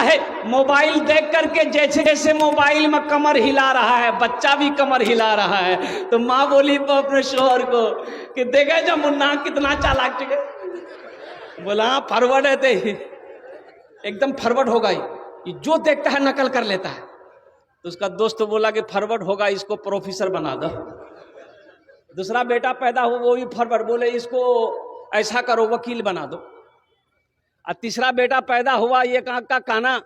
ہے موبائل دیکھ کر کے جیسے جیسے موبائل میں کمر ہلا رہا ہے بچہ بھی کمر ہلا رہا ہے. تو ماں بولی اپنے شوہر کو کہ دیکھا جا منا کتنا چالاک چکے. بولا فارورڈ ہے تے ایک دم فارورڈ ہوگا یہ جو دیکھتا ہے نقل کر لیتا ہے. تو اس کا دوست بولا کہ فارورڈ ہوگا اس کو پروفیسر بنا دو. دوسرا بیٹا پیدا ہو وہ بھی فارورڈ, بولے اس کو ایسا کرو وکیل بنا دو. اور تیسرا بیٹا پیدا ہوا ایک آنکھ کا کانا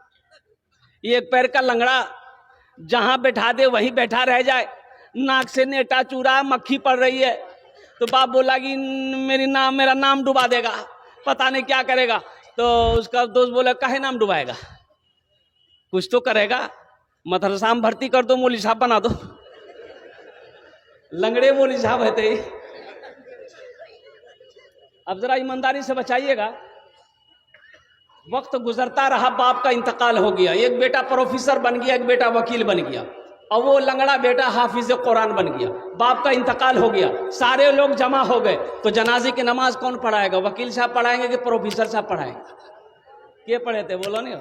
ایک پیر کا لنگڑا, جہاں بیٹھا دے وہیں بیٹھا رہ جائے, ناک سے نیٹا چورا مکھی پڑ رہی ہے. تو باپ بولا کہ میرا نام ڈبا دے گا, پتہ نہیں کیا کرے گا. تو اس کا دوست بولا کاہے نام ڈبائے گا, کچھ تو کرے گا, مدرسہ میں بھرتی کر دو, مولوی صاحب بنا دو. لنگڑے مولوی صاحب ہے. اب ذرا ایمانداری سے بچائیے گا. وقت گزرتا رہا, باپ کا انتقال ہو گیا, ایک بیٹا پروفیسر بن گیا, ایک بیٹا وکیل بن گیا, اور وہ لنگڑا بیٹا حافظ قرآن بن گیا. باپ کا انتقال ہو گیا, سارے لوگ جمع ہو گئے. تو جنازے کی نماز کون پڑھائے گا, وکیل صاحب پڑھائیں گے کہ پروفیسر صاحب پڑھائیں گے؟ کیا پڑھے تھے بولو نہیں.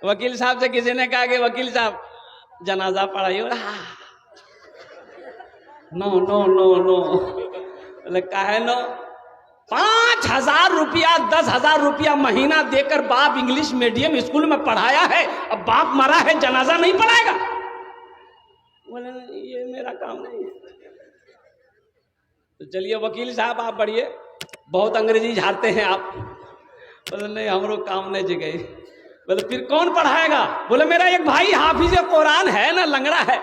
وکیل صاحب سے کسی نے کہا کہ وکیل صاحب جنازہ پڑھائیے. نو نو نو نو کہا نو 5,000 روپیہ 10,000 روپیہ مہینہ دے کر باپ انگلش میڈیم اسکول میں پڑھایا ہے, اب باپ مرا ہے جنازہ نہیں پڑھائے گا. بولے یہ میرا کام نہیں ہے. تو چلیے وکیل صاحب آپ بڑھیے, بہت انگریزی جھاڑتے ہیں آپ. بولے نہیں ہمارو کام نہیں جگہ. بولے پھر کون پڑھائے گا؟ بولے میرا ایک بھائی حافظ قرآن ہے نا, لنگڑا ہے,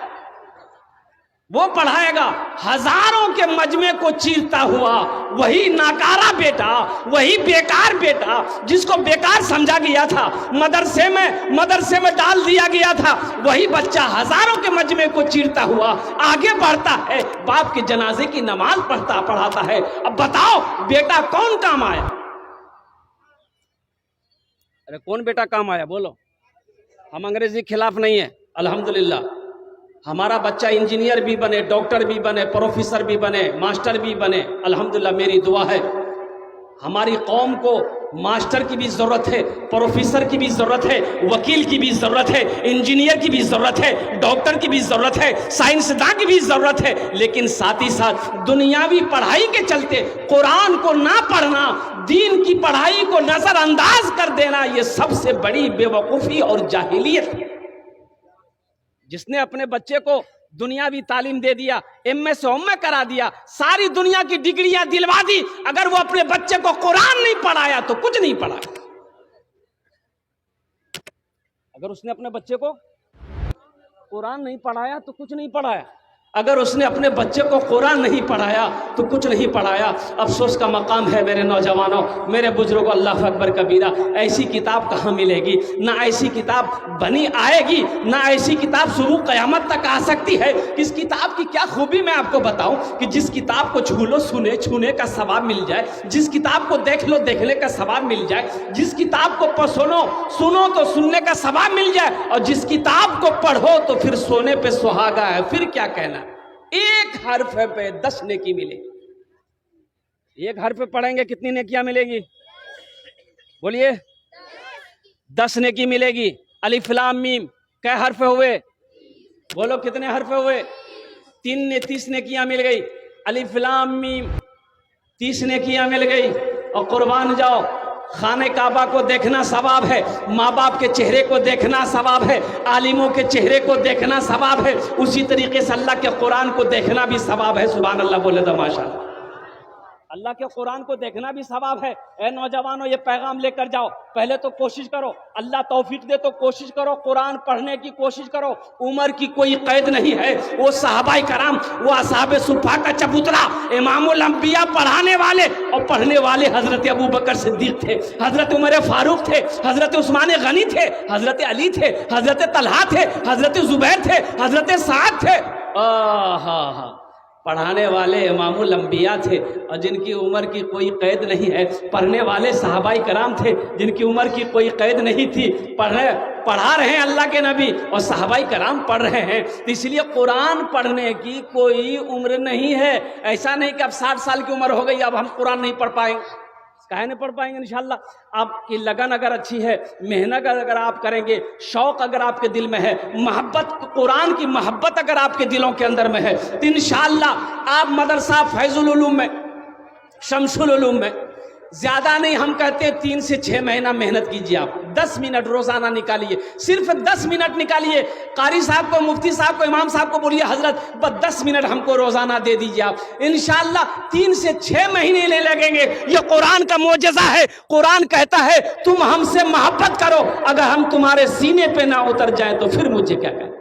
وہ پڑھائے گا. ہزاروں کے مجمع کو چیرتا ہوا وہی ناکارہ بیٹا, وہی بیکار بیٹا جس کو بیکار سمجھا گیا تھا, مدرسے میں ڈال دیا گیا تھا, وہی بچہ ہزاروں کے مجمع کو چیرتا ہوا آگے بڑھتا ہے, باپ کے جنازے کی نماز پڑھاتا ہے. اب بتاؤ بیٹا کون کام آیا؟ ارے کون بیٹا کام آیا بولو. ہم انگریزی خلاف نہیں ہیں, الحمدللہ ہمارا بچہ انجینئر بھی بنے, ڈاکٹر بھی بنے, پروفیسر بھی بنے, ماسٹر بھی بنے. الحمدللہ میری دعا ہے. ہماری قوم کو ماسٹر کی بھی ضرورت ہے, پروفیسر کی بھی ضرورت ہے, وکیل کی بھی ضرورت ہے, انجینئر کی بھی ضرورت ہے, ڈاکٹر کی بھی ضرورت ہے, سائنسداں کی بھی ضرورت ہے. لیکن ساتھ ہی ساتھ دنیاوی پڑھائی کے چلتے قرآن کو نہ پڑھنا, دین کی پڑھائی کو نظر انداز کر دینا, یہ سب سے بڑی بے وقوفی اور جاہلیت ہے. جس نے اپنے بچے کو دنیاوی تعلیم دے دیا, ایم ایس ایم کرا دیا, ساری دنیا کی ڈگریاں دلوا دی, اگر وہ اپنے بچے کو قرآن نہیں پڑھایا تو کچھ نہیں پڑھایا. اگر اس نے اپنے بچے کو قرآن نہیں پڑھایا تو کچھ نہیں پڑھایا. اگر اس نے اپنے بچے کو قرآن نہیں پڑھایا تو کچھ نہیں پڑھایا. افسوس کا مقام ہے میرے نوجوانوں, میرے بزرگوں, اللہ اکبر کبیرہ. ایسی کتاب کہاں ملے گی؟ نہ ایسی کتاب بنی آئے گی, نہ ایسی کتاب شروع قیامت تک آ سکتی ہے. اس کتاب کی کیا خوبی میں آپ کو بتاؤں کہ جس کتاب کو چھو لو چھونے کا ثواب مل جائے, جس کتاب کو دیکھ لو دیکھنے کا ثواب مل جائے, جس کتاب کو سنو تو سننے کا ثواب مل جائے, اور جس کتاب کو پڑھو تو پھر سونے پہ سہاگا ہے. پھر کیا کہنا, ایک حرف پہ 10 نیکی ملے گی. ایک حرف پہ پڑھیں گے کتنی نیکیاں ملے گی بولیے؟ 10 نیکی ملے گی. الف لام میم کئے حرف ہوئے بولو, کتنے حرف ہوئے؟ 30 نیکیاں مل گئی. الف لام میم 30 نیکیاں مل گئی. اور قربان جاؤ, خانہ کعبہ کو دیکھنا ثواب ہے, ماں باپ کے چہرے کو دیکھنا ثواب ہے, عالموں کے چہرے کو دیکھنا ثواب ہے, اسی طریقے سے اللہ کے قرآن کو دیکھنا بھی ثواب ہے. سبحان اللہ بولے تو ماشاءاللہ. اللہ کے قرآن کو دیکھنا بھی ثواب ہے. اے نوجوانوں یہ پیغام لے کر جاؤ, پہلے تو کوشش کرو, اللہ توفیق دے تو کوشش کرو, قرآن پڑھنے کی کوشش کرو. عمر کی کوئی قید نہیں ہے. وہ صحابہ کرام, وہ اصحاب صفہ کا چبوترا, امام الانبیاء پڑھانے والے اور پڑھنے والے حضرت ابو بکر صدیق تھے, حضرت عمر فاروق تھے, حضرت عثمان غنی تھے, حضرت علی تھے, حضرت طلحہ تھے, حضرت زبیر تھے, حضرت سعد تھے. پڑھانے والے امام الانبیاء تھے, اور جن کی عمر کی کوئی قید نہیں ہے. پڑھنے والے صحابہ کرام تھے جن کی عمر کی کوئی قید نہیں تھی. پڑھا رہے ہیں اللہ کے نبی, اور صحابہ کرام پڑھ رہے ہیں. تو اس لیے قرآن پڑھنے کی کوئی عمر نہیں ہے. ایسا نہیں کہ اب 60 سال کی عمر ہو گئی اب ہم قرآن نہیں پڑھ پائیں. کہے نہیں پڑھ پائیں گے انشاءاللہ. آپ کی لگن اگر اچھی ہے، محنت اگر آپ کریں گے، شوق اگر آپ کے دل میں ہے، محبت قرآن کی محبت اگر آپ کے دلوں کے اندر میں ہے، تو انشاءاللہ آپ مدرسہ فیض العلوم میں، شمس العلوم میں زیادہ نہیں، ہم کہتے ہیں 3 سے 6 مہینہ محنت کیجیے. آپ 10 منٹ روزانہ نکالیے، صرف 10 منٹ نکالیے. قاری صاحب کو، مفتی صاحب کو، امام صاحب کو بولیے حضرت بس 10 منٹ ہم کو روزانہ دے دیجیے آپ. انشاءاللہ 3 سے 6 مہینے لے لگیں گے. یہ قرآن کا معجزہ ہے. قرآن کہتا ہے تم ہم سے محبت کرو، اگر ہم تمہارے سینے پہ نہ اتر جائیں تو پھر مجھے کیا کہیں.